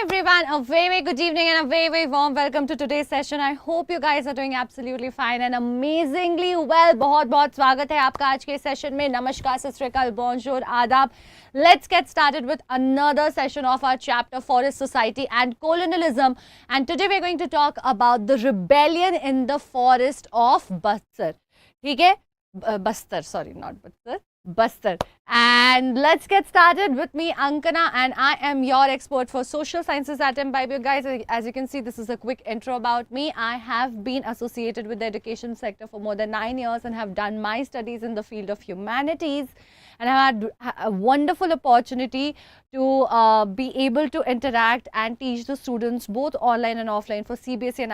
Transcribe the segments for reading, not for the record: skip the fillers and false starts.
everyone, a very good evening and a very warm welcome to today's session. I hope you guys are doing absolutely fine and amazingly well. बहुत स्वागत है आपका आज के session में. नमस्कार, सत श्री अकाल, bonjour, आदाब. Let's get started with another session of our chapter Forest Society and Colonialism. And today we're going to talk about the rebellion in the forest of Bastar. ठीक है? Bastar, sorry, not Bastar. Bastar. And let's get started with me, Ankana, and I am your expert for social sciences at Embibe. Guys, as you can see, this is a quick intro about me. I have been associated with the education sector for more than 9 years and have done my studies in the field of humanities, and I had a wonderful opportunity to be able to interact and teach the students both online and offline for CBSE and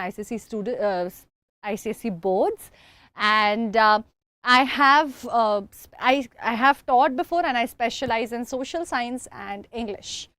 ICSE boards. And I have taught before, and I specialize in social science and English.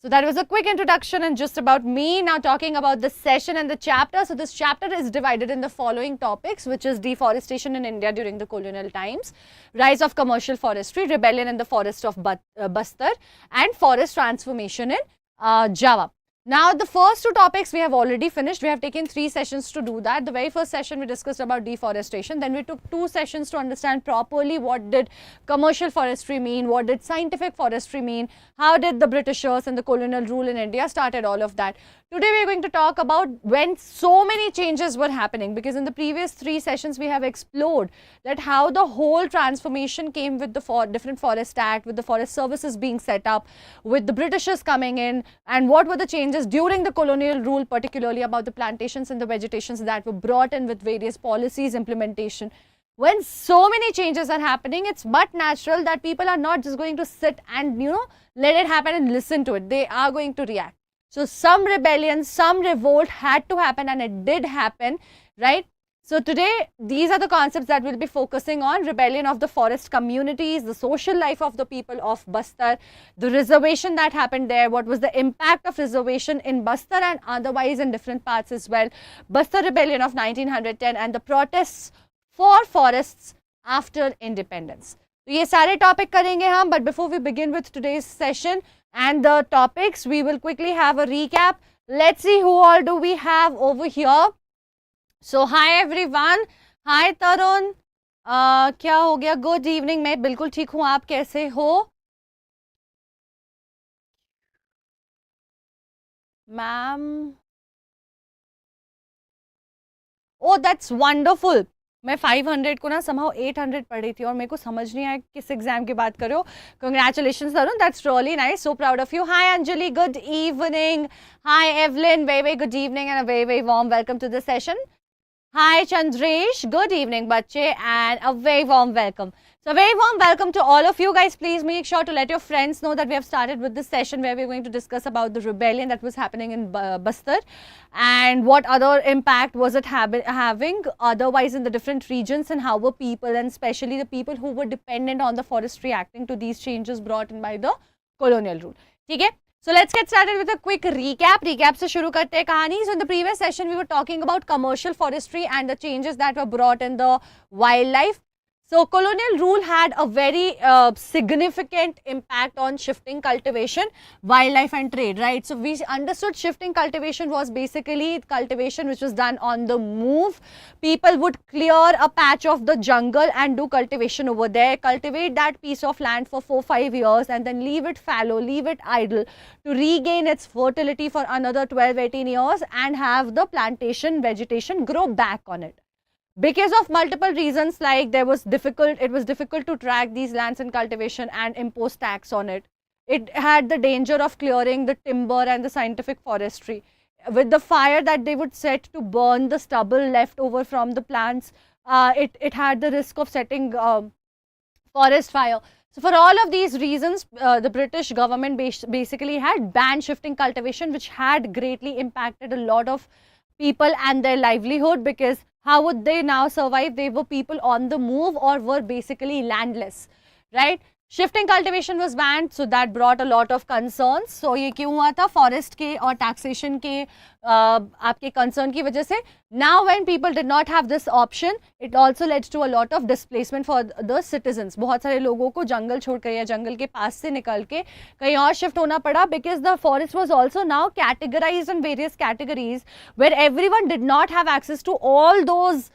So that was a quick introduction and just about me. Now talking about the session and the chapter. So this chapter is divided in the following topics, which is deforestation in India during the colonial times, rise of commercial forestry, rebellion in the forest of Bastar, and forest transformation in Java. Now, the first two topics we have already finished. We have taken 3 sessions to do that. The very first session we discussed about deforestation. Then we took 2 sessions to understand properly what did commercial forestry mean, what did scientific forestry mean, how did the Britishers and the colonial rule in India started all of that. Today we are going to talk about when so many changes were happening, because in the previous 3 sessions we have explored that how the whole transformation came with the different Forest Act, with the forest services being set up, with the Britishers coming in, and what were the changes during the colonial rule, particularly about the plantations and the vegetations that were brought in with various policies implementation. When so many changes are happening, it's but natural that people are not just going to sit and, let it happen and listen to it. They are going to react. So some rebellion, some revolt had to happen, and it did happen, right? So today, these are the concepts that we'll be focusing on: rebellion of the forest communities, the social life of the people of Bastar, the reservation that happened there, what was the impact of reservation in Bastar and otherwise in different parts as well, Bastar rebellion of 1910, and the protests for forests after independence. So ये सारे topic करेंगे हम, but before we begin with today's session and the topics, we will quickly have a recap. Let's see who all do we have over here. So hi everyone, hi Tarun, क्या हो गया? Good evening, मैं बिल्कुल ठीक हूँ, आप कैसे हो? Ma'am, oh that's wonderful. मैं 500 को ना somehow 800 पढ़ रही थी और मेरे को समझ नहीं आया किस एग्जाम की बात कर रहे हो. Congratulations Tarun, that's really nice, so proud of you. Hi Anjali, good evening. Hi Evelyn, very good evening and a very warm welcome to the session. Hi Chandresh, good evening bache, and a very warm welcome. So a very warm welcome to all of you guys. Please make sure to let your friends know that we have started with this session where we are going to discuss about the rebellion that was happening in Bastar and what other impact was it having otherwise in the different regions, and how were people, and especially the people who were dependent on the forest, reacting to these changes brought in by the colonial rule. Okay? So let's get started with a quick recap. Recap से शुरू करते हैं कहानी. So in the previous session we were talking about commercial forestry and the changes that were brought in the wildlife. So colonial rule had a very significant impact on shifting cultivation, wildlife and trade, right? So we understood shifting cultivation was basically cultivation which was done on the move. People would clear a patch of the jungle and do cultivation over there, cultivate that piece of land for 4-5 years and then leave it fallow, leave it idle to regain its fertility for another 12-18 years and have the plantation vegetation grow back on it. Because of multiple reasons, like it was difficult to track these lands in cultivation and impose tax on it. It had the danger of clearing the timber and the scientific forestry. With the fire that they would set to burn the stubble left over from the plants, it had the risk of setting forest fire. So for all of these reasons, the British government basically had banned shifting cultivation, which had greatly impacted a lot of people and their livelihood, because how would they now survive? They were people on the move or were basically landless, right? Shifting cultivation was banned, so that brought a lot of concerns. So ये क्यों हुआ था? Forest के और taxation के आपके concern की वजह से. Now when people did not have this option, it also led to a lot of displacement for the citizens. बहुत सारे लोगों को जंगल छोड़कर या जंगल के पास से निकल के कहीं और शिफ्ट होना पड़ा, because the forest was also now categorised in various categories where everyone did not have access to all those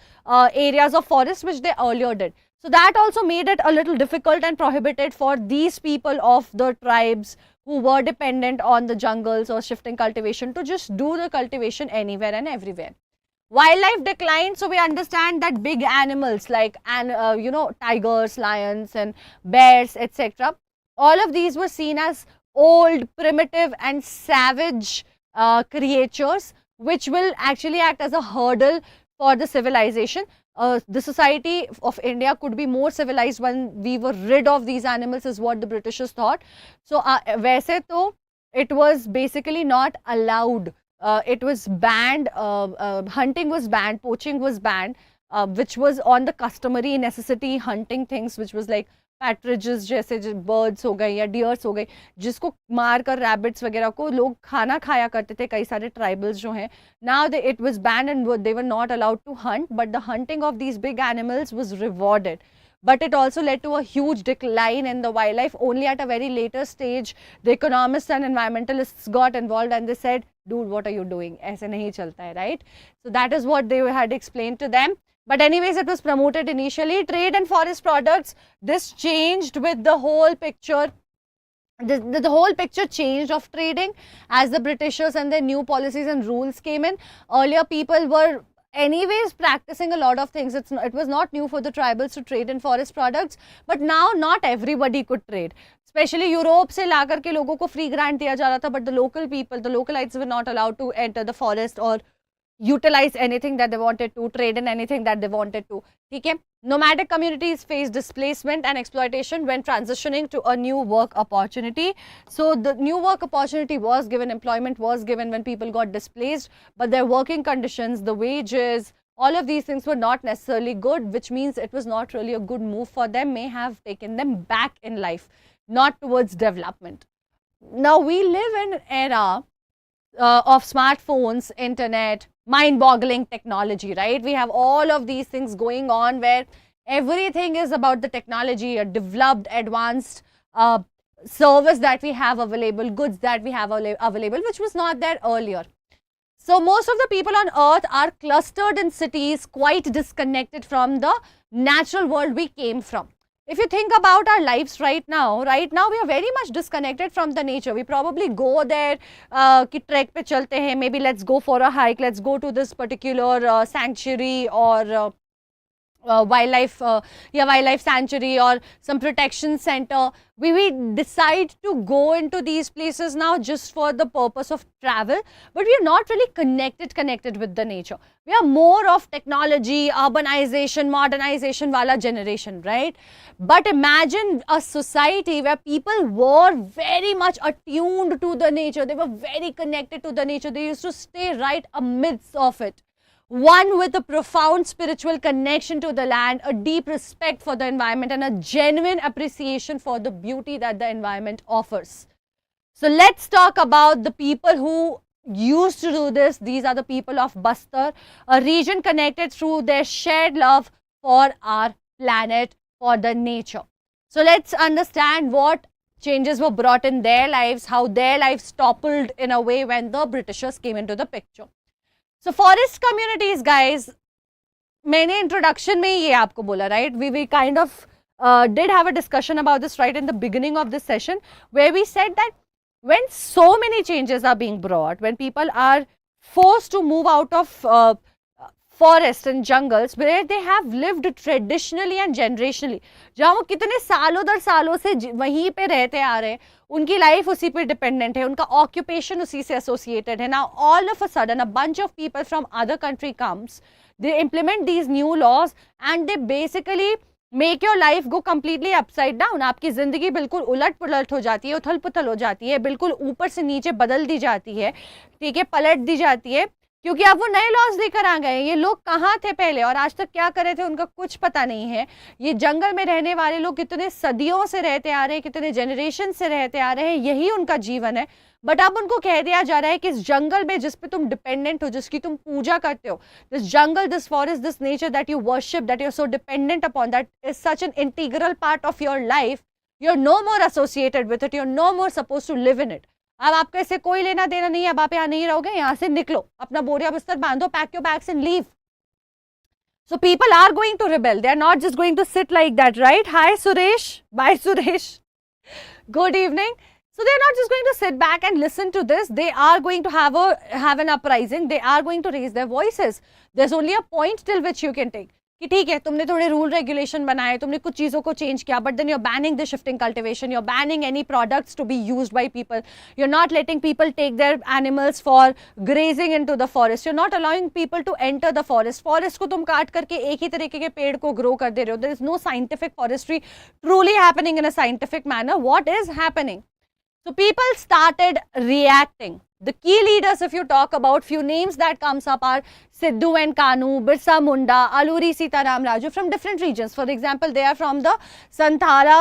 areas of forest which they earlier did. So that also made it a little difficult and prohibited for these people of the tribes who were dependent on the jungles or shifting cultivation to just do the cultivation anywhere and everywhere. Wildlife declined, so we understand that big animals like tigers, lions and bears, etc. all of these were seen as old, primitive and savage creatures which will actually act as a hurdle for the civilization. The society of India could be more civilized when we were rid of these animals, is what the Britishers thought. So वैसे तो it was basically not allowed. It was banned. Hunting was banned. Poaching was banned, which was on the customary necessity hunting things, which was like पैट्रिजेस जैसे birds हो गए या dears हो गए, जिसको मार कर रैबिट्स वगैरह को लोग खाना खाया करते थे कई सारे ट्राइबल्स जो हैं. Now it was banned and they were not allowed to hunt, but the hunting of these big animals was rewarded. But it also led to a huge decline in the wildlife. Only at a very later stage, the economists and environmentalists got involved and they said, dude, what are you doing? ऐसे नहीं चलता है, right? So that is what they had explained to them. But anyways, it was promoted initially. Trade and forest products, this changed with the whole picture. The whole picture changed of trading as the Britishers and their new policies and rules came in. Earlier people were anyways practicing a lot of things. It was not new for the tribals to trade in forest products, but now not everybody could trade. Especially Europe से ला करके लोगों को free grant दिया जा रहा था, but the local people, the localites were not allowed to enter the forest or utilize anything that they wanted to, trade in anything that they wanted to. ठीक है? Nomadic communities face displacement and exploitation when transitioning to a new work opportunity. So the new work opportunity was given, employment was given when people got displaced, but their working conditions, the wages, all of these things were not necessarily good, which means it was not really a good move for them, may have taken them back in life, not towards development. Now we live in an era of smartphones, internet, mind-boggling technology, right? We have all of these things going on where everything is about the technology, a developed, advanced service that we have available, goods that we have available, which was not there earlier. So most of the people on earth are clustered in cities, quite disconnected from the natural world we came from. If you think about our lives right now we are very much disconnected from the nature. We probably go there, कि trek पे चलते हैं, maybe let's go for a hike, let's go to this particular sanctuary or wildlife sanctuary or some protection center. We decide to go into these places now just for the purpose of travel, but we are not really connected with the nature. We are more of technology, urbanization, modernization wala generation, right? But imagine a society where people were very much attuned to the nature. They were very connected to the nature. They used to stay right amidst of it. One with a profound spiritual connection to the land, a deep respect for the environment and a genuine appreciation for the beauty that the environment offers. So let's talk about the people who used to do this. These are the people of Bastar, a region connected through their shared love for our planet, for the nature. So let's understand what changes were brought in their lives, how their lives toppled in a way when the Britishers came into the picture. So forest communities, guys, मैंने introduction में ये आपको बोला, right? We kind of did have a discussion about this right in the beginning of this session, where we said that when so many changes are being brought, when people are forced to move out of forests and jungles where they have lived traditionally and generationally, जहाँ वो कितने सालों दर सालों से वहीं पे रहते आ रहे हैं, उनकी लाइफ उसी पे डिपेंडेंट है, उनका ऑक्यूपेशन उसी से एसोसिएटेड है. Now all of a sudden a bunch of people from other country comes, they implement these new laws and they basically make your life go completely upside down. आपकी ज़िंदगी बिल्कुल उलट पुलट हो जाती है, उथल पुथल हो जाती है, बिल्कुल ऊपर से नीचे बदल दी जाती है, ठीक है, पलट दी जाती है. क्योंकि अब वो नए लॉज लेकर आ गए। ये लोग कहाँ थे पहले और आज तक क्या कर रहे थे उनका कुछ पता नहीं है। ये जंगल में रहने वाले लोग कितने सदियों से रहते आ रहे हैं, कितने जनरेशन से रहते आ रहे हैं, यही उनका जीवन है। बट अब उनको कह दिया जा रहा है कि इस जंगल में जिस पे तुम डिपेंडेंट हो, जिसकी तुम पूजा करते हो, this jungle, this forest, this nature that you worship, that you are so dependent upon, that is such an integral part of your life, you are no more associated with it, you are no more suppose to live in it. अब आपका इससे कोई लेना देना नहीं है, अब आप यहाँ नहीं रहोगे, यहाँ से निकलो, अपना बोरिया बिस्तर बांधो, pack your bags and leave. So people are going to rebel. They are not just going to sit like that, right? Hi Suresh. Bye Suresh. Good evening. So they are not just going to sit back and listen to this. They are going to have an uprising. They are going to raise their voices. There's only a point till which you can take. कि ठीक है, तुमने थोड़े rule regulation बनाए, तुमने कुछ चीज़ों को चेंज किया, but then you are banning the shifting cultivation, you are banning any products to be used by people, you are not letting people take their animals for grazing into the forest, you are not allowing people to enter the forest. Forest को तुम काट करके एक ही तरीके के पेड़ को grow कर दे रहे हो। There is no scientific forestry truly happening in a scientific manner. What is happening? So people started reacting. The key leaders, if you talk about few names that comes up, are Sidhu and Kanu, Birsa Munda, Alluri Sitaram Raju, from different regions. For example, they are from the Santhala,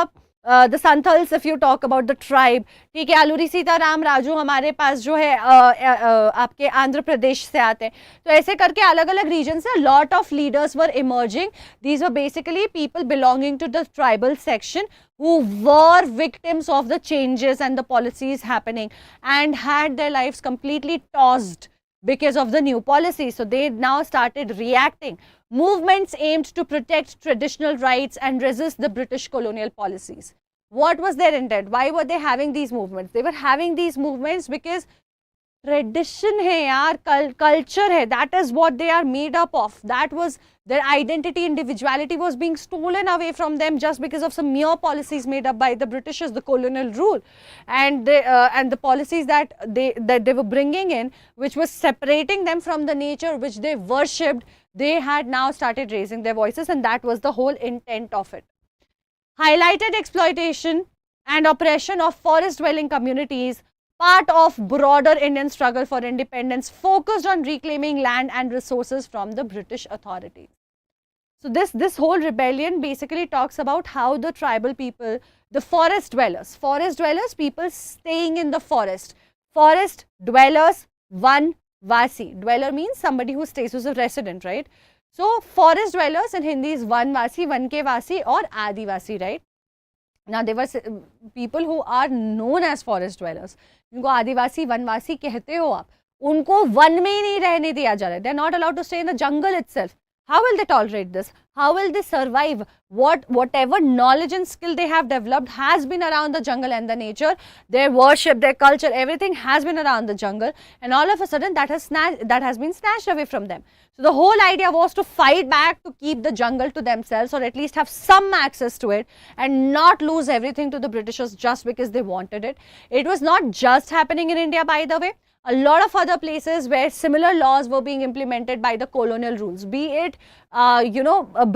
the Santhals, if you talk about the tribe. ठीक है, अलूरी सीताराम राजू हमारे पास जो है आपके आंध्र प्रदेश से आते हैं। तो ऐसे करके अलग अलग रीजन से lot of leaders were emerging. These were basically people belonging to the tribal section who were victims of the changes and the policies happening and had their lives completely tossed because of the new policies. So they now started reacting. Movements aimed to protect traditional rights and resist the British colonial policies. What was their intent? Why were they having these movements? They were having these movements because tradition है यार, culture है, that is what they are made up of. That was their identity, individuality was being stolen away from them just because of some mere policies made up by the Britishers, the colonial rule, and the policies that they were bringing in, which was separating them from the nature which they worshipped. They had now started raising their voices, and that was the whole intent of it. Highlighted exploitation and oppression of forest dwelling communities, part of broader Indian struggle for independence, focused on reclaiming land and resources from the British authorities. So this whole rebellion basically talks about how the tribal people, the forest dwellers, people staying in the forest dwellers, vanvasi. Dweller means somebody who stays, who's a resident, right? So forest dwellers in Hindi is vanvasi, vankevasi or adivasi, right? Now there were people who are known as forest dwellers. उनको आदिवासी वनवासी कहते हो आप, उनको one में ही नहीं रहने दिया जा रहा है. They are not allowed to stay in the jungle itself. How will they tolerate this? How will they survive? Whatever knowledge and skill they have developed has been around the jungle and the nature. Their worship, their culture, everything has been around the jungle, and all of a sudden that has been snatched away from them. So the whole idea was to fight back, to keep the jungle to themselves, or at least have some access to it and not lose everything to the Britishers just because they wanted it. It was not just happening in India, by the way. A lot of other places where similar laws were being implemented by the colonial rules, be it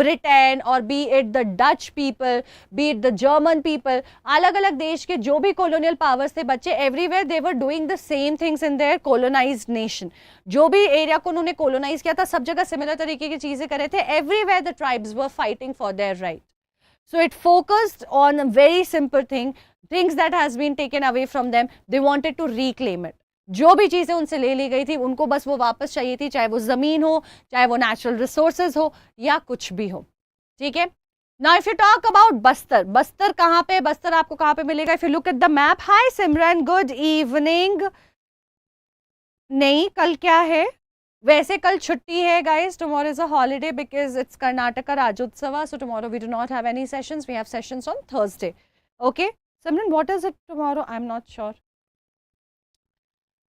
Britain, or be it the Dutch people, be it the German people, अलग-अलग देश के जो भी colonial powers थे बच्चे, everywhere they were doing the same things in their colonized nation. जो भी area को उन्होंने colonize किया था, सब जगह similar तरीके की चीजें कर रहे थे. Everywhere the tribes were fighting for their right. So it focused on a very simple thing, things that has been taken away from them. They wanted to reclaim it. जो भी चीज़ें उनसे ले ली गई थी, उनको बस वो वापस चाहिए थी, चाहे वो ज़मीन हो, चाहे वो नेचुरल रिसोर्सेज हो, या कुछ भी हो. ठीक है. Now if you talk about Bastar, Bastar कहाँ पे, बस्तर आपको कहाँ पे मिलेगा? If you look at the map. Hi Simran, good evening. नहीं, कल क्या है? वैसे कल छुट्टी है guys. Tomorrow is a holiday because it's Karnataka Rajyotsava. So tomorrow we do not have any sessions. We have sessions on Thursday. Okay Simran, what is it tomorrow? I am not sure.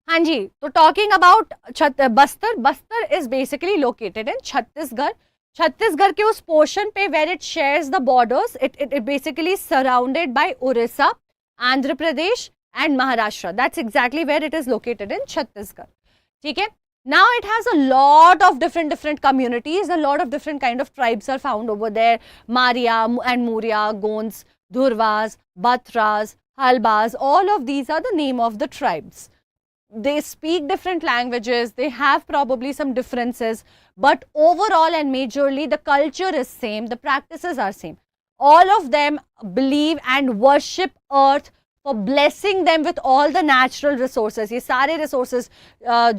हाँ जी, तो talking about Bastar, Bastar is basically located in Chhattisgarh. Chhattisgarh के उस portion पे where it shares the borders, it basically surrounded by Orissa, Andhra Pradesh and Maharashtra. That's exactly where it is located in Chhattisgarh. ठीक है. Now it has a lot of different communities, a lot of different kind of tribes are found over there. Maria and Muria, Gonds, Dhurwas, Batras, Halbas, all of these are the name of the tribes. they speak different languages, they have probably some differences, but overall and majorly the culture is same, the practices are same. All of them believe and worship earth for blessing them with all the natural resources. ये सारे resources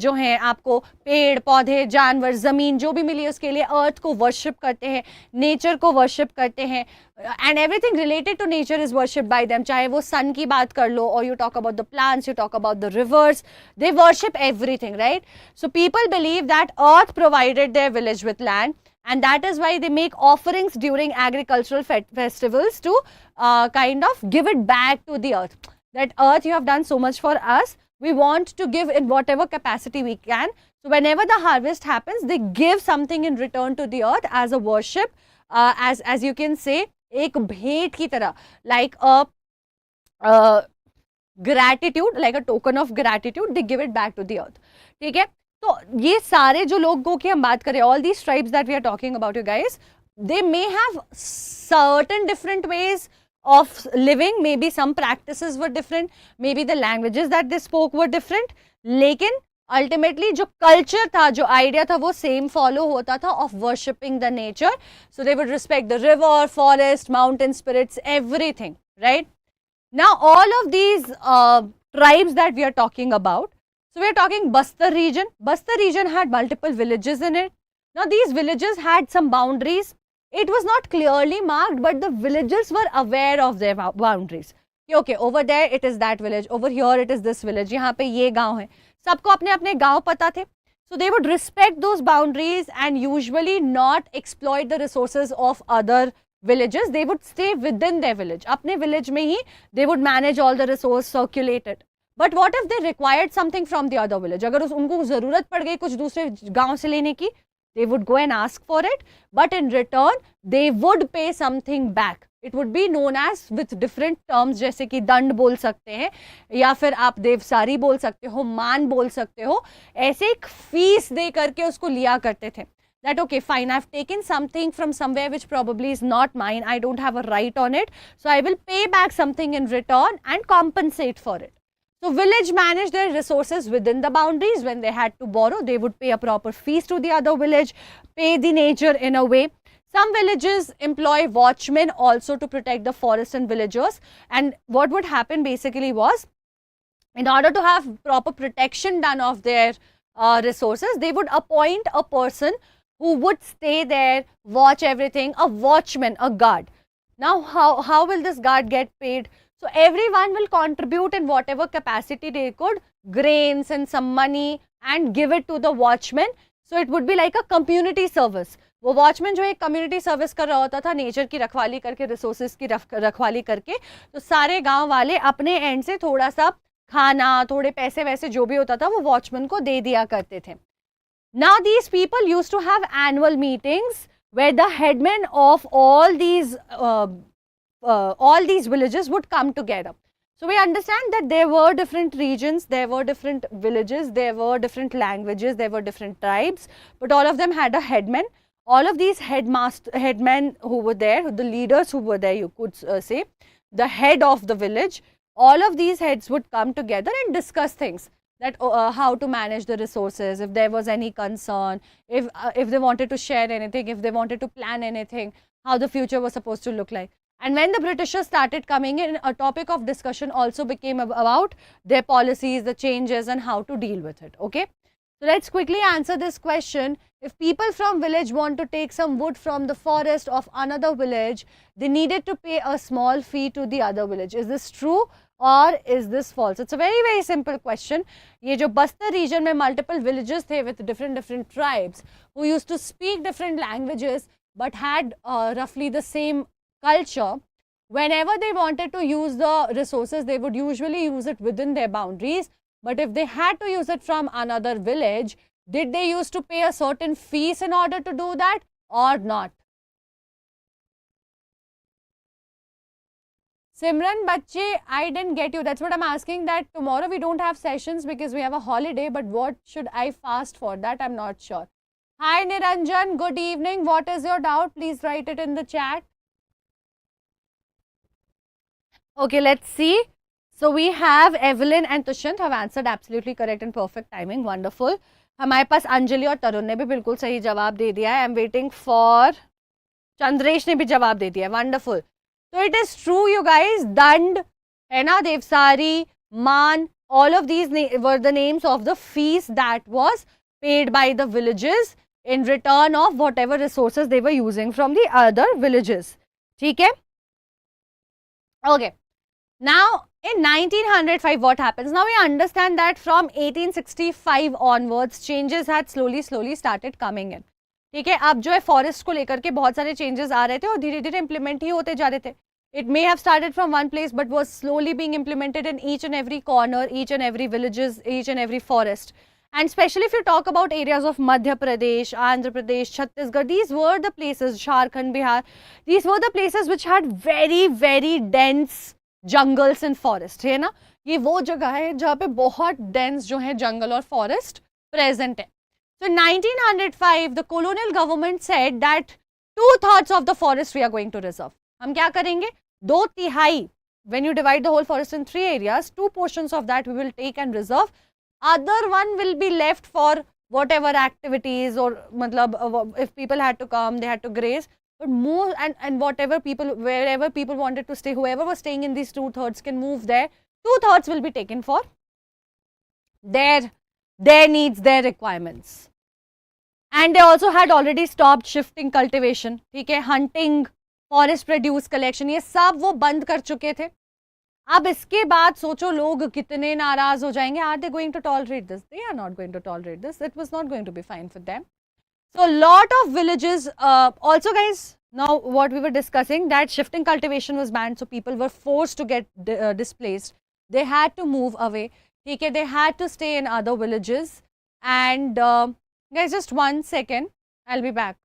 जो हैं आपको पेड़ पौधे जानवर ज़मीन जो भी मिली उसके लिए earth को worship करते हैं, nature को worship करते हैं, and everything related to nature is worshipped by them. चाहे वो sun की बात कर लो, or you talk about the plants, you talk about the rivers, they worship everything, right? So people believe that earth provided their village with land, and that is why they make offerings during agricultural festivals to kind of give it back to the earth. That earth, you have done so much for us, we want to give in whatever capacity we can. So whenever the harvest happens, they give something in return to the earth as a worship, as you can say, एक भेंट की तरह, like a gratitude, like a token of gratitude, they give it back to the earth. ठीक है? तो ये सारे जो लोगों की हम बात करें, all these tribes that we are talking about, you guys, they may have certain different ways of living, maybe some practices were different, maybe the languages that they spoke were different, लेकिन ultimately जो culture था, जो idea था, वो same follow होता था of worshipping the nature. So they would respect the river, forest, mountain spirits, everything, right? Now all of these tribes that we are talking about, so we are talking Bastar region. Bastar region had multiple villages in it. Now these villages had some boundaries. It was not clearly marked, but the villagers were aware of their boundaries. Okay, over there it is that village, over here it is this village, यहाँ पे ये गांव है, सबको अपने अपने गांव पता थे. So they would respect those boundaries and usually not exploit the resources of other villages. They would stay within their village. अपने village में ही they would manage all the resource, circulate it. But what if they required something from the other village? अगर उनको ज़रूरत पड़ गई कुछ दूसरे गांव से लेने की, they would go and ask for it, but in return they would pay something back. It would be known as with different terms, जैसे कि दंड बोल सकते हैं, या फिर आप देवसारी बोल सकते हो, मान बोल सकते हो, ऐसे एक फीस दे करके उसको लिया करते थे. That okay, fine, I've taken something from somewhere which probably is not mine, I don't have a right on it, so I will pay back something in return and compensate for it. So village managed their resources within the boundaries. When they had to borrow, they would pay a proper fees to the other village, pay the nature in a way. Some villages employ watchmen also to protect the forest and villagers. And what would happen basically was, in order to have proper protection done of their resources, they would appoint a person who would stay there, watch everything, a watchman, a guard. Now, how will this guard get paid? So everyone will contribute in whatever capacity they could, grains and some money, and give it to the watchman. So it would be like a community service. वो watchman जो एक community service कर रहा होता था, nature की रखवाली करके, resources की रखवाली करके, तो सारे गांव वाले अपने end से थोड़ा सा खाना, थोड़े पैसे वैसे जो भी होता था वो watchman को दे दिया करते थे. Now these people used to have annual meetings where the headmen of all these villages would come together. So we understand that there were different regions, there were different villages, there were different languages, there were different tribes, but all of them had a headman. All of these headmen who were there, the leaders who were there, you could say, the head of the village, all of these heads would come together and discuss things, that how to manage the resources, if there was any concern, if they wanted to share anything, if they wanted to plan anything, how the future was supposed to look like. And when the Britishers started coming in, a topic of discussion also became about their policies, the changes, and how to deal with it. Okay, so let's quickly answer this question. If people from village want to take some wood from the forest of another village, they needed to pay a small fee to the other village. Is this true or is this false? It's a very simple question. ये जो Bastar region में multiple villages थे with different tribes who used to speak different languages but had roughly the same culture. Whenever they wanted to use the resources, they would usually use it within their boundaries. But if they had to use it from another village, did they used to pay a certain fees in order to do that or not? Simran Bachche, I didn't get you. That's what I'm asking, that tomorrow we don't have sessions because we have a holiday, but what should I fast for? That I'm not sure. Hi Niranjan, good evening. What is your doubt? Please write it in the chat. Okay, let's see. So we have Evelyn and Tushant have answered absolutely correct and perfect timing. Wonderful. हमारे पास अंजलि और तरुण ने भी बिल्कुल सही जवाब दे दिया है. I am waiting for Chandresh ने भी जवाब दे दिया है. Wonderful. So it is true, you guys. Dand, है ना, Devsari, Man, all of these were the names of the fees that was paid by the villages in return of whatever resources they were using from the other villages. ठीक है? Okay. Now, in 1905, what happens? Now, we understand that from 1865 onwards, changes had slowly started coming in. ठीक है, अब जो है forest को लेकर के बहुत सारे चेंजेस आ रहे थे और धीरे धीरे इंप्लीमेंट ही होते जा रहे थे. It may have started from one place, but was slowly being implemented in each and every corner, each and every villages, each and every forest. And especially if you talk about areas of Madhya Pradesh, Andhra Pradesh, Chhattisgarh, these were the places, Jharkhand, Bihar, these were the places which had very dense jungles and forest, है ना. ये वो जगह है जहाँ पे बहुत dense जो है जंगल और फॉरेस्ट प्रेजेंट है. So in 1905 the colonial government said that 2/3 of the forest we are going to reserve. हम क्या करेंगे, 2/3. When you divide the whole forest in 3 areas, 2 portions of that we will take and reserve. Other one will be left for whatever activities or मतलब if people had to come, they had to graze. But more and whatever people, wherever people wanted to stay, whoever was staying in these 2/3 can move there. 2/3 will be taken for their needs, their requirements. And they also had already stopped shifting cultivation. ठीक है, hunting, forest produce collection, ये सब वो बंद कर चुके थे. अब इसके बाद सोचो लोग कितने नाराज हो जाएंगे. Are they going to tolerate this? They are not going to tolerate this. It was not going to be fine for them. So a lot of villages, also guys, now what we were discussing, that shifting cultivation was banned, so people were forced to get displaced. They had to move away. Okay, they had to stay in other villages. And guys, just 1 second, I'll be back.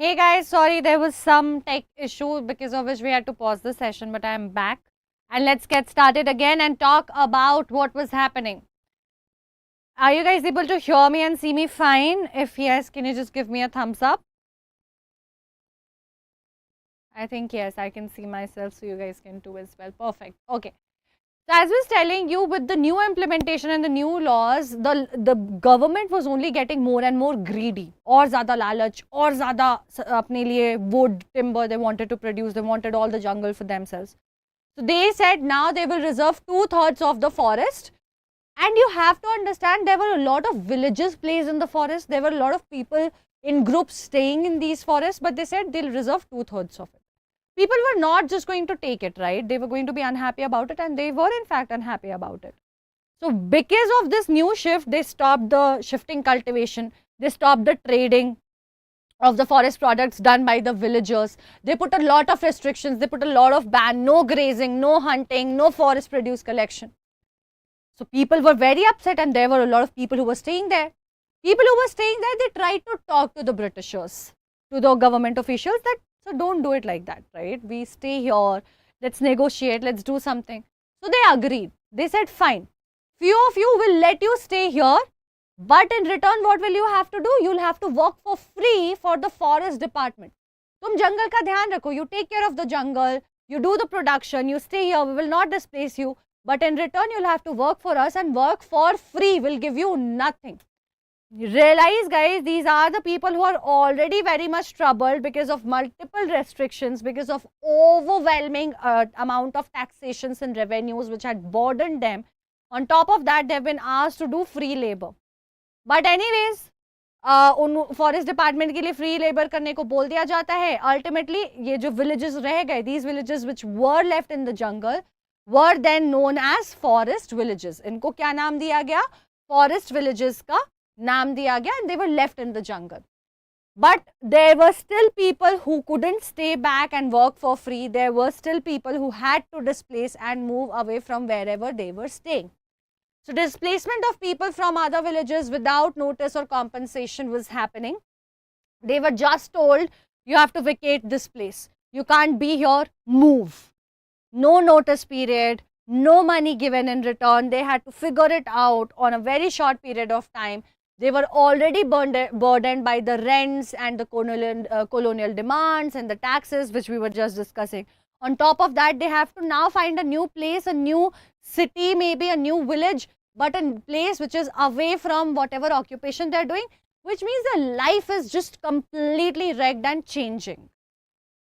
Hey guys, sorry there was some tech issue because of which we had to pause the session, but I am back. And let's get started again and talk about what was happening. Are you guys able to hear me and see me fine? If yes, can you just give me a thumbs up? I think yes, I can see myself, so you guys can too as well. Perfect. Okay. So as I was telling you, with the new implementation and the new laws, the government was only getting more and more greedy. और ज़्यादा लालच, और ज़्यादा अपने लिए wood, timber they wanted to produce. They wanted all the jungle for themselves. So they said now they will reserve 2/3 of the forest. And you have to understand there were a lot of villages placed in the forest. There were a lot of people in groups staying in these forests, but they said they'll reserve 2/3 of it. People were not just going to take it, right? They were going to be unhappy about it, and they were in fact unhappy about it. So because of this new shift, they stopped the shifting cultivation. They stopped the trading of the forest products done by the villagers. They put a lot of restrictions. They put a lot of ban, no grazing, no hunting, no forest produce collection. So people were very upset, and there were a lot of people who were staying there. People who were staying there, they tried to talk to the Britishers, to the government officials that, so don't do it like that, right? We stay here, let's negotiate, let's do something. So they agreed. They said, fine, few of you will let you stay here, but in return, what will you have to do? You'll have to work for free for the forest department. तुम जंगल का ध्यान रखो, you take care of the jungle, you do the production, you stay here, we will not displace you. But in return, you'll have to work for us, and work for free. We'll give you nothing. Realize, guys, these are the people who are already very much troubled because of multiple restrictions, because of overwhelming amount of taxations and revenues which had burdened them. On top of that, they've been asked to do free labor. But anyways, उन forest department के लिए free labour करने को बोल दिया जाता है. Ultimately ये जो विलेजेस रह गए, these villages which were left in the jungle were then known as forest villages. इनको क्या नाम दिया गया? Forest villages का नाम दिया गया, and they were left in the jungle. But there were still people who couldn't stay back and work for free. There were still people who had to displace and move away from wherever they were staying. So displacement of people from other villages without notice or compensation was happening. They were just told, you have to vacate this place. You can't be here, move. No notice period, no money given in return. They had to figure it out on a very short period of time. They were already burdened by the rents and the colonial demands and the taxes, which we were just discussing. On top of that, they have to now find a new place, a new city, maybe a new village, but a place which is away from whatever occupation they're doing, which means their life is just completely wrecked and changing.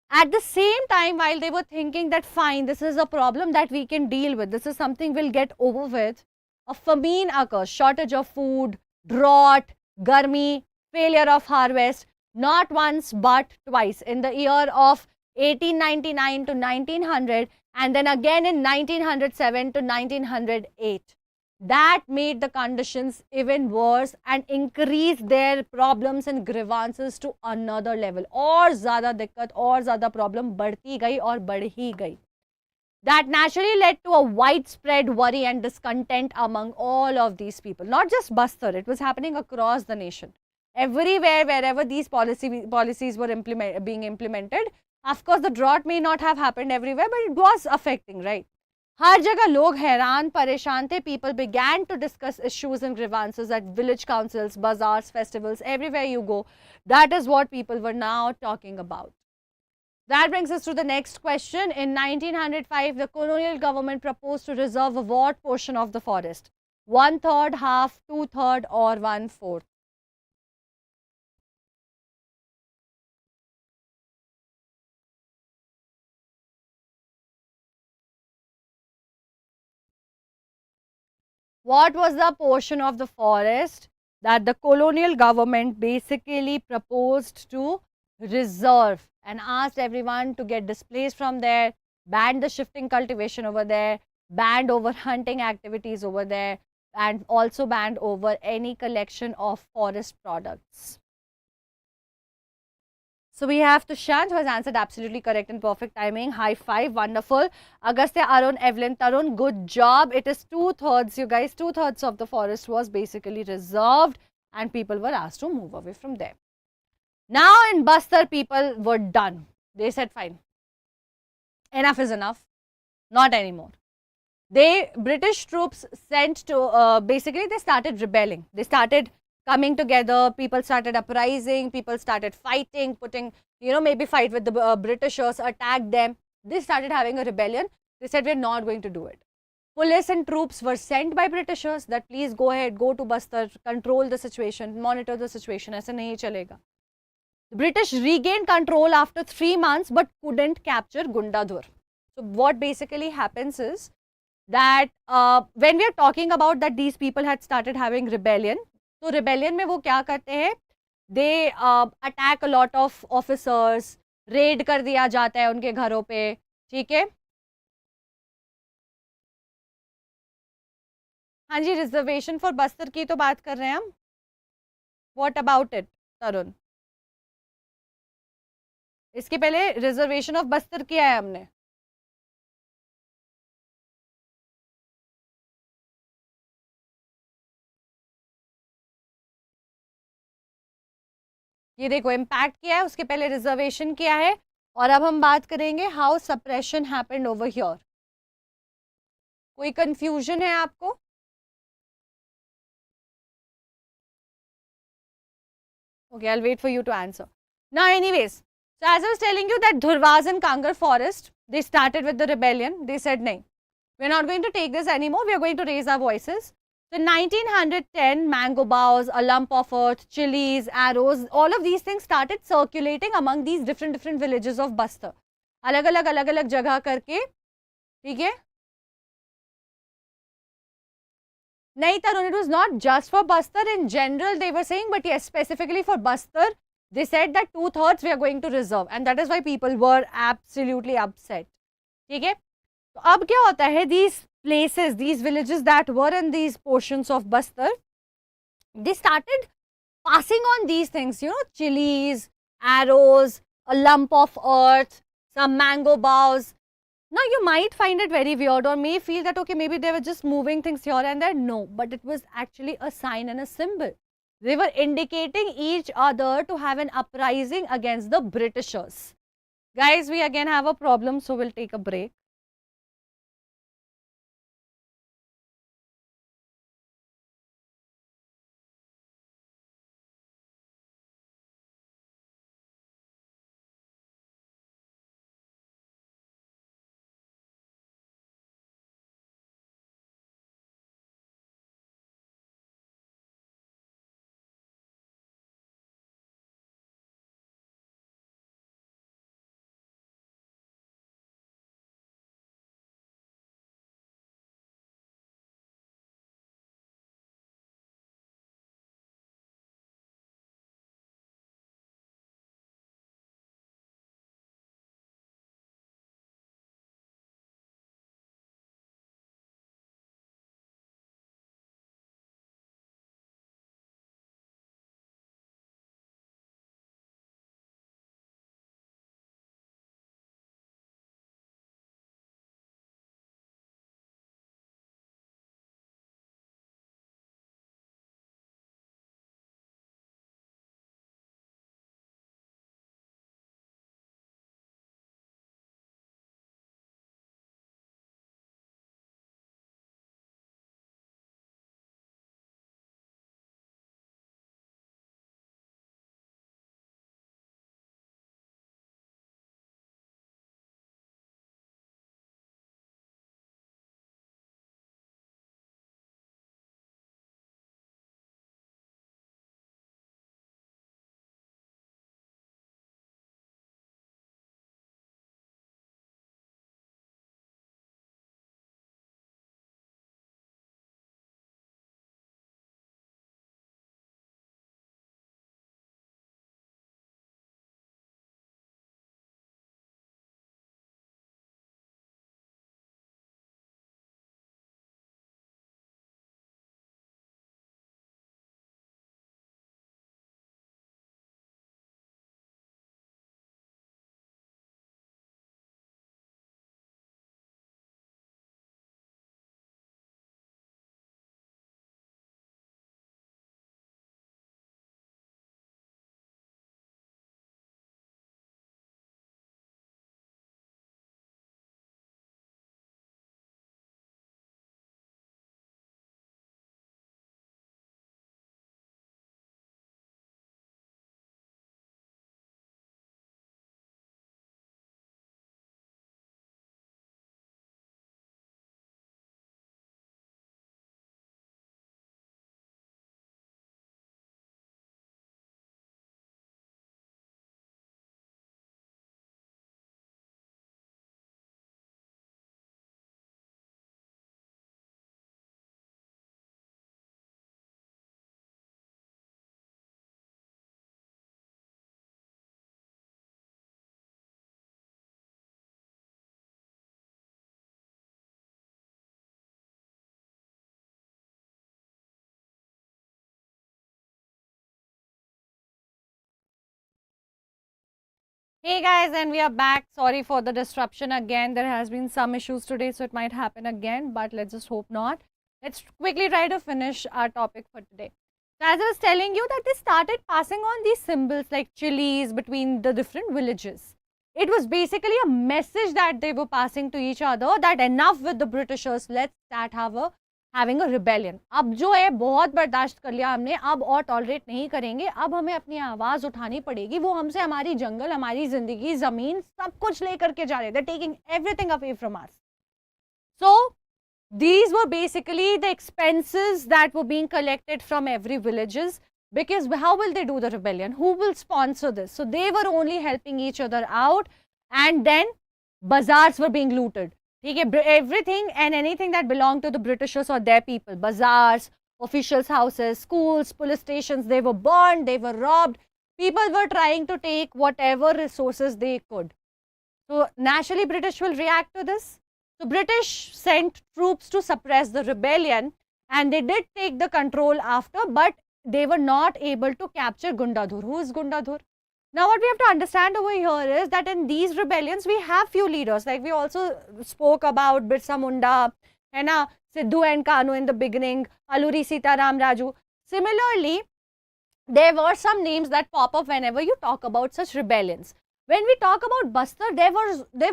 At the same time, while they were thinking that fine, this is a problem that we can deal with, this is something we'll get over with, a famine occurs, shortage of food, drought, garmi, failure of harvest, not once but twice, in the year of 1899 to 1900, and then again in 1907 to 1908. That made the conditions even worse and increased their problems and grievances to another level. और ज़्यादा दिक्कत और ज़्यादा problem बढ़ती गई और बढ़ ही गई. That naturally led to a widespread worry and discontent among all of these people. Not just Bastar, it was happening across the nation. Everywhere, wherever these policies were being implemented, of course the drought may not have happened everywhere, but it was affecting, right? हर जगह लोग हैरान परेशान थे. People began to discuss issues and grievances at village councils, bazaars, festivals, everywhere you go. That is what people were now talking about. That brings us to the next question. In 1905, the colonial government proposed to reserve a what portion of the forest? 1/3, half, 2/3, or 1/4? What was the portion of the forest that the colonial government basically proposed to reserve and asked everyone to get displaced from there, banned the shifting cultivation over there, banned over hunting activities over there, and also banned over any collection of forest products? So we have Tushant, who has answered absolutely correct and perfect timing. High five, wonderful. Agastya, Arun, Evelyn, Tarun, good job. It is 2/3, you guys. 2/3 of the forest was basically reserved and people were asked to move away from there. Now in Bastar, people were done. They said, fine, enough is enough, not anymore. British troops sent to, basically they started rebelling. They started coming together, people started uprising, people started fighting, putting, maybe fight with the Britishers, attack them. They started having a rebellion. They said, we're not going to do it. Police and troops were sent by Britishers that please go ahead, go to Bastar, control the situation, monitor the situation. ऐसे नहीं चलेगा. The British regained control after 3 months but couldn't capture Gundadhur. So what basically happens is that when we are talking about that these people had started having rebellion, तो rebellion में वो क्या करते हैं? They attack a lot of officers, raid कर दिया जाता है उनके घरों पे, ठीक है? हाँ जी, रिजर्वेशन फॉर बस्तर की तो बात कर रहे हैं हम. व्हाट अबाउट इट तरुण? इसके पहले रिजर्वेशन ऑफ बस्तर किया है हमने. ये देखो इम्पैक्ट किया है, उसके पहले रिजर्वेशन किया है, और अब हम बात करेंगे how suppression happened over here. कोई कंफ्यूजन है आपको? Okay, I'll wait for you to answer. Now, anyways, so as I was telling you that Dhurvas and Kangar forest, they started with the rebellion. They said, no, we're not going to take this anymore. We are going to raise our voices. So, in 1910, mango boughs, a lump of earth, chilies, arrows, all of these things started circulating among these different villages of Bastar. अलग-अलग जगह करके, ठीक है? नहीं Tarun, it was not just for Bastar. In general, they were saying, but yes, specifically for Bastar, they said that 2/3 we are going to reserve, and that is why people were absolutely upset. ठीक है? तो अब क्या होता है? These places, these villages that were in these portions of Bastar, they started passing on these things, chilies, arrows, a lump of earth, some mango boughs. Now, you might find it very weird or may feel that, okay, maybe they were just moving things here and there. No, but it was actually a sign and a symbol. They were indicating each other to have an uprising against the Britishers. Guys, we again have a problem, so we'll take a break. Hey guys, and we are back. Sorry for the disruption again. There has been some issues today, so it might happen again, but let's just hope not. Let's quickly try to finish our topic for today. So as I was telling you that they started passing on these symbols like chilies between the different villages. It was basically a message that they were passing to each other that enough with the Britishers, let's start having a rebellion. अब जो है बहुत बर्दाश्त कर लिया हमने, अब और टॉलरेट नहीं करेंगे, अब हमें अपनी आवाज उठानी पड़ेगी. वो हमसे हमारी जंगल, हमारी जिंदगी, जमीन सब कुछ लेकर के जा रहे थे, taking everything away from us. So these were basically the expenses that were being collected from every villages, because how will they do the rebellion? Who will sponsor this? So they were only helping each other out, and then bazaars were being looted. Everything and anything that belonged to the Britishers or their people, bazaars, officials' houses, schools, police stations, they were burned, they were robbed. People were trying to take whatever resources they could. So naturally, British will react to this. So British sent troops to suppress the rebellion, and they did take the control after, but they were not able to capture Gundadhur. Who is Gundadhur? Now what we have to understand over here is that in these rebellions, we have few leaders. Like we also spoke about Birsa Munda, hai na, Sidhu and Kanu in the beginning, Alluri Sitaram Raju. Similarly, there were some names that pop up whenever you talk about such rebellions. When we talk about Bastar, there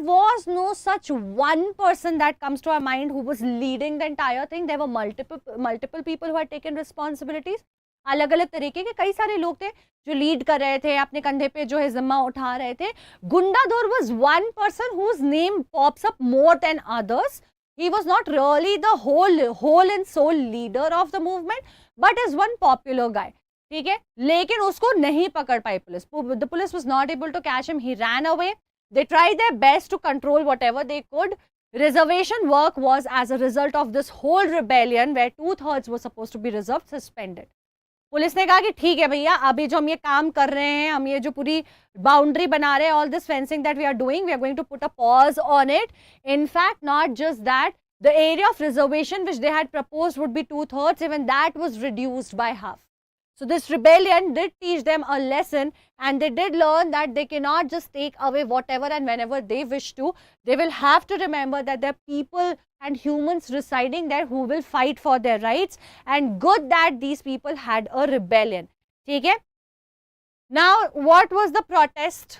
was no such one person that comes to our mind who was leading the entire thing. There were multiple people who had taken responsibilities. अलग अलग तरीके के कई सारे लोग थे जो lead कर रहे थे, अपने कंधे पे जो है जिम्मा उठा रहे थे. Gundadhur was one person whose name pops up more than others. He was not really the whole and sole leader of the movement, but is one popular guy. ठीक है, लेकिन उसको नहीं पकड़ पाई police. The police was not able to catch him. He ran away. They tried their best to control whatever they could. Reservation work was, as a result of this whole rebellion, where 2/3 were supposed to be reserved, suspended. Police ने कहा कि ठीक है भैया, अभी जो हम ये काम कर रहे हैं, हम ये जो पूरी बाउंड्री बना रहे हैं, all this fencing that we are doing, we are going to put a pause on it. In fact, not just that, the area of reservation which they had proposed would be 2/3, even that was reduced by half. So this rebellion did teach them a lesson, and they did learn that they cannot just take away whatever and whenever they wish to. They will have to remember that there are people and humans residing there who will fight for their rights, and good that these people had a rebellion. Okay? Now, what was the protest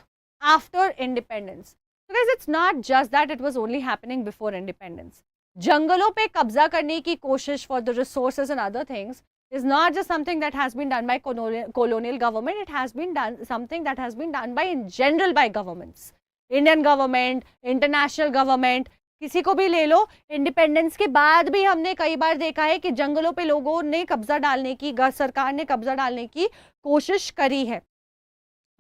after independence? Because it's not just that it was only happening before independence. जंगलों पे कब्जा करने की कोशिश for the resources and other things is not just something that has been done by colonial government. It has been done, something that has been done by, in general, by governments. Indian government, international government, किसी को भी ले लो. Independence के बाद भी हमने कई बार देखा है कि जंगलों पे लोगों ने कब्जा डालने की, सरकार ने कब्जा डालने की कोशिश करी है.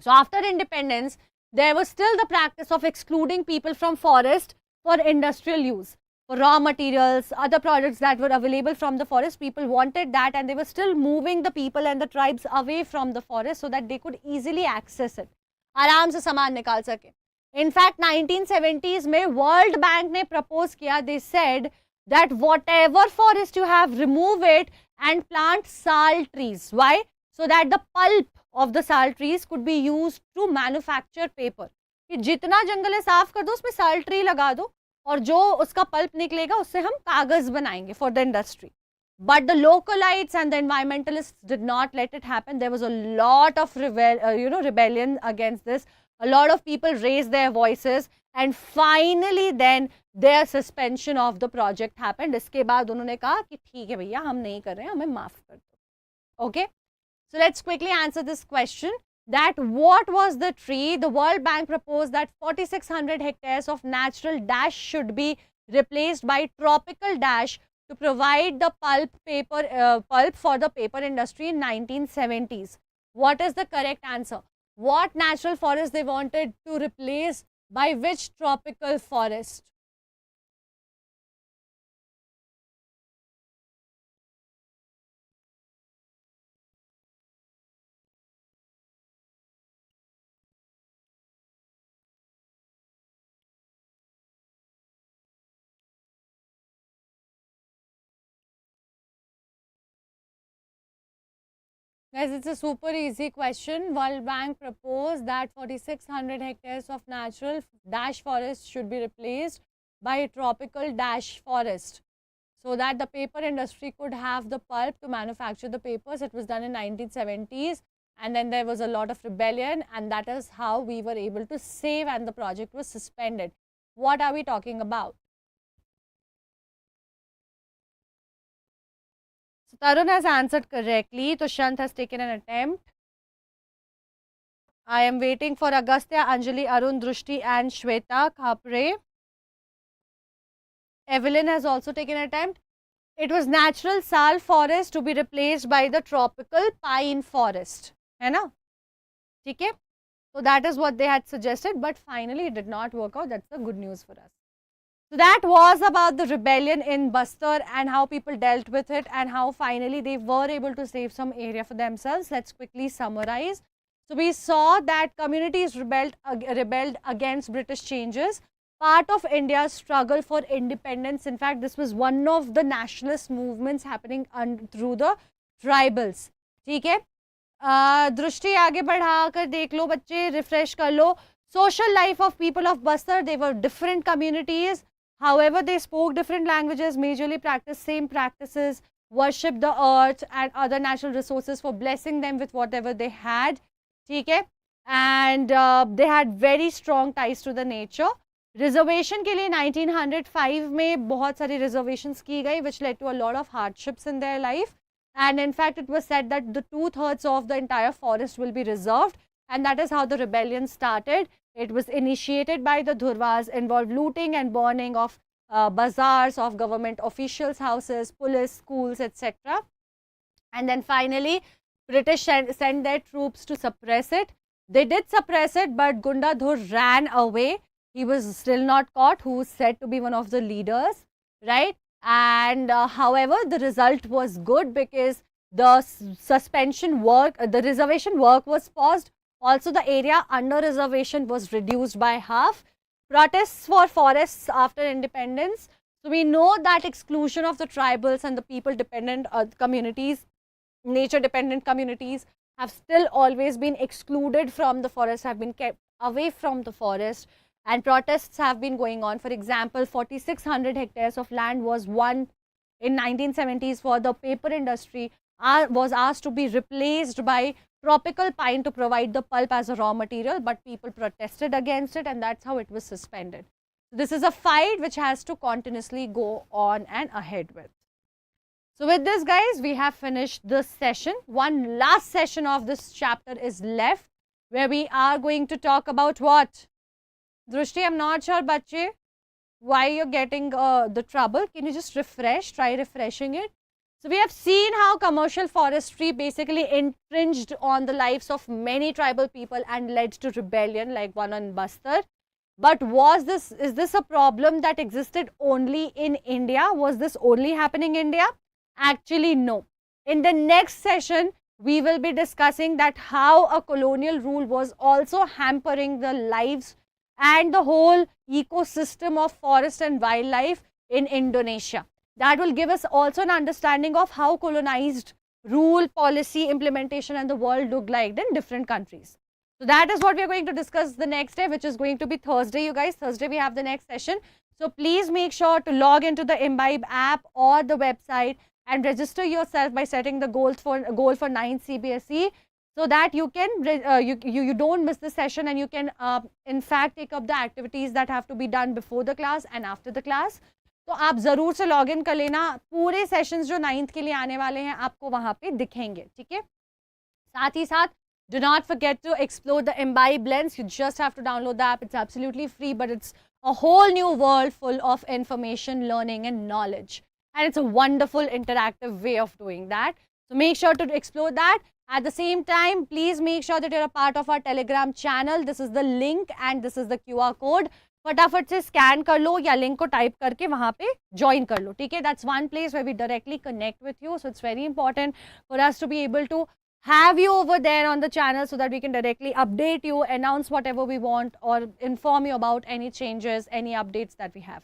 So after independence, there was still the practice of excluding people from forest for industrial use. For raw materials, other products that were available from the forest, people wanted that, and they were still moving the people and the tribes away from the forest so that they could easily access it. आराम से सामान निकाल सके. In fact, 1970s में World Bank ने propose किया. They said that whatever forest you have, remove it and plant sal trees. Why? So that the pulp of the sal trees could be used to manufacture paper. कि जितना जंगल है साफ कर दो, उसमें साल ट्री लगा दो, और जो उसका पल्प निकलेगा उससे हम कागज बनाएंगे for the industry. But the localites and the environmentalists did not let it happen. There was a lot of rebellion against this. A lot of people raised their voices, and finally then their suspension of the project happened. इसके बाद उन्होंने कहा कि ठीक है भैया, हम नहीं कर रहे हैं, हमें माफ कर दो. Okay? So let's quickly answer this question. That what was the tree? The World Bank proposed that 4,600 hectares of natural dash should be replaced by tropical dash to provide the pulp for the paper industry in 1970s. What is the correct answer? What natural forest they wanted to replace by which tropical forest? Guys, it's a super easy question. World Bank proposed that 4,600 hectares of natural dash forest should be replaced by a tropical dash forest so that the paper industry could have the pulp to manufacture the papers. It was done in 1970s, and then there was a lot of rebellion, and that is how we were able to save, and the project was suspended. What are we talking about? So Tarun has answered correctly. Tushant has taken an attempt. I am waiting for Agastya, Anjali, Arun, Drushti and Shweta Khapre. Evelyn has also taken an attempt. It was natural sal forest to be replaced by the tropical pine forest. है ना? ठीक है? So that is what they had suggested, but finally it did not work out. That's the good news for us. So that was about the rebellion in Bastar and how people dealt with it and how finally they were able to save some area for themselves. Let's quickly summarize. So we saw that communities rebelled against British changes, part of India's struggle for independence. In fact, this was one of the nationalist movements happening through the tribals. ठीक है? दृष्टि आगे बढ़ा कर देख लो बच्चे, refresh कर लो. Social life of people of Bastar, they were different communities. However, they spoke different languages, majorly practiced same practices, worshipped the earth and other natural resources for blessing them with whatever they had. Okay? And they had very strong ties to the nature. Reservation के लिए 1905 में बहुत सारी reservations की गई, which led to a lot of hardships in their life. And in fact, it was said that the 2/3 of the entire forest will be reserved. And that is how the rebellion started. It was initiated by the Dhurwas, involved looting and burning of bazaars, of government officials' houses, police, schools, etc. And then finally, British sent their troops to suppress it. They did suppress it, but Gunda Dhur ran away. He was still not caught, who was said to be one of the leaders, right? And however, the result was good because the suspension work, the reservation work was paused. Also, the area under reservation was reduced by half. Protests for forests after independence. So, we know that exclusion of the tribals and the people dependent communities, nature dependent communities have still always been excluded from the forest, have been kept away from the forest, and protests have been going on. For example, 4,600 hectares of land was won in 1970s for the paper industry, was asked to be replaced by tropical pine to provide the pulp as a raw material, but people protested against it, and that's how it was suspended. This is a fight which has to continuously go on and ahead with. So with this, guys, we have finished this session. One last session of this chapter is left, where we are going to talk about what? Drushti, I'm not sure, bache, why you're getting the trouble. Can you just refresh, try refreshing it? So we have seen how commercial forestry basically infringed on the lives of many tribal people and led to rebellion like one on Bastar. But is this a problem that existed only in India? Was this only happening in India? Actually, no. In the next session, we will be discussing that how a colonial rule was also hampering the lives and the whole ecosystem of forest and wildlife in Indonesia. That will give us also an understanding of how colonized rule, policy, implementation and the world look like in different countries. So that is what we are going to discuss the next day, which is going to be Thursday, you guys. Thursday we have the next session. So please make sure to log into the Embibe app or the website and register yourself by setting the goal for 9th CBSE, so that you can you don't miss the session, and you can in fact take up the activities that have to be done before the class and after the class. तो आप ज़रूर से log in कर लेना. पूरे sessions जो 9th के लिए आने वाले हैं आपको वहाँ पे दिखेंगे. ठीक है. साथ ही साथ do not forget to explore the Embibe lens. You just have to download the app. It's absolutely free, but it's a whole new world full of information, learning and knowledge. And it's a wonderful interactive way of doing that. So make sure to explore that. At the same time, please make sure that you're a part of our Telegram channel. This is the link and this is the QR code. फटाफट से scan कर लो या link को type करके वहाँ पे join कर लो. ठीक है. That's one place where we directly connect with you. So it's very important for us to be able to have you over there on the channel so that we can directly update you, announce whatever we want or inform you about any changes, any updates that we have.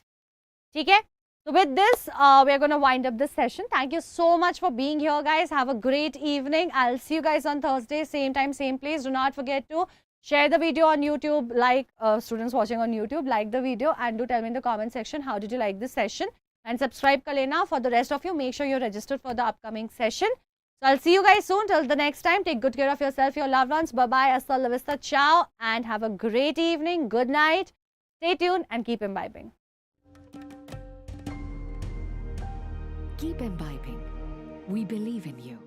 ठीक है. So with this, we're going to wind up this session. Thank you so much for being here, guys. Have a great evening. I'll see you guys on Thursday, same time, same place. Do not forget to share the video on YouTube, like students watching on YouTube, like the video, and do tell me in the comment section how did you like this session. And subscribe kar lena. For the rest of you, make sure you're registered for the upcoming session. So I'll see you guys soon. Till the next time, take good care of yourself, your loved ones. Bye-bye. Hasta la vista. Ciao. And have a great evening. Good night. Stay tuned and keep imbibing. Keep imbibing. We believe in you.